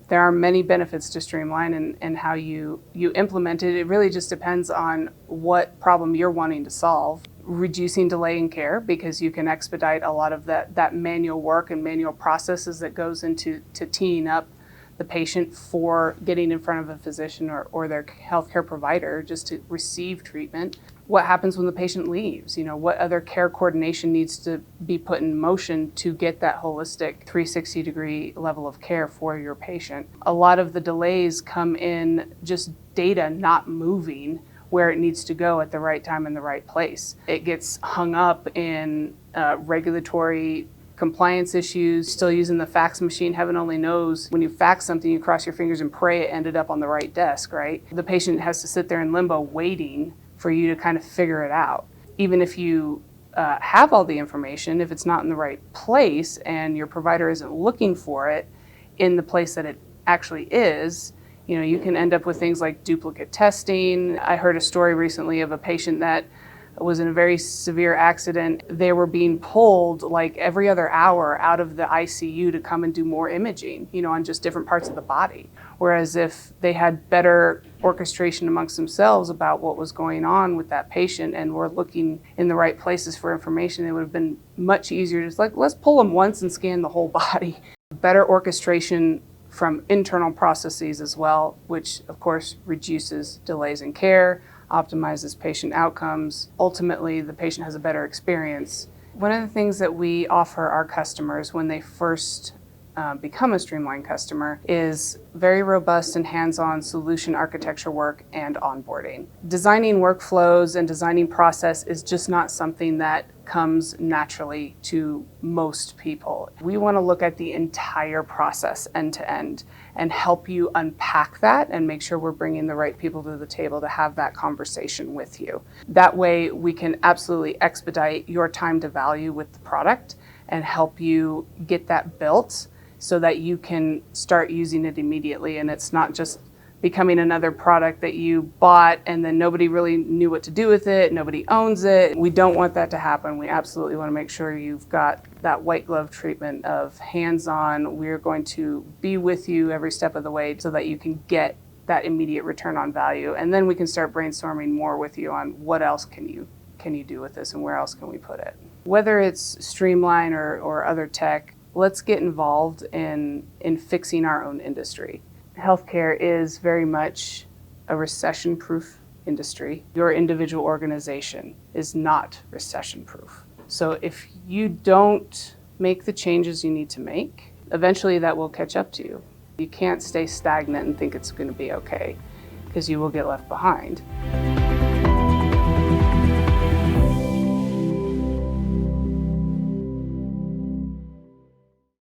There are many benefits to Streamline and how you implement it. It really just depends on what problem you're wanting to solve. Reducing delay in care, because you can expedite a lot of that manual work and manual processes that goes into teeing up the patient for getting in front of a physician or their healthcare provider just to receive treatment. What happens when the patient leaves? What other care coordination needs to be put in motion to get that holistic 360-degree level of care for your patient? A lot of the delays come in just data not moving where it needs to go at the right time in the right place. It gets hung up in regulatory compliance issues, still using the fax machine. Heaven only knows when you fax something, you cross your fingers and pray it ended up on the right desk, right? The patient has to sit there in limbo waiting for you to kind of figure it out. Even if you have all the information, if it's not in the right place and your provider isn't looking for it in the place that it actually is, you can end up with things like duplicate testing. I heard a story recently of a patient that was in a very severe accident. They were being pulled like every other hour out of the ICU to come and do more imaging, on just different parts of the body. Whereas if they had better orchestration amongst themselves about what was going on with that patient and were looking in the right places for information, it would have been much easier to just let's pull them once and scan the whole body. Better orchestration from internal processes as well, which of course reduces delays in care, optimizes patient outcomes. Ultimately, the patient has a better experience. One of the things that we offer our customers when they first become a Streamline customer is very robust and hands-on solution architecture work and onboarding. Designing workflows and designing process is just not something that comes naturally to most people. We want to look at the entire process end to end and help you unpack that and make sure we're bringing the right people to the table to have that conversation with you. That way we can absolutely expedite your time to value with the product and help you get that built so that you can start using it immediately and it's not just becoming another product that you bought and then nobody really knew what to do with it, nobody owns it. We don't want that to happen. We absolutely want to make sure you've got that white glove treatment of hands-on. We're going to be with you every step of the way so that you can get that immediate return on value. And then we can start brainstorming more with you on what else can you do with this and where else can we put it. Whether it's Streamline or other tech, let's get involved in fixing our own industry. Healthcare is very much a recession-proof industry. Your individual organization is not recession-proof. So if you don't make the changes you need to make, eventually that will catch up to you. You can't stay stagnant and think it's going to be okay, because you will get left behind.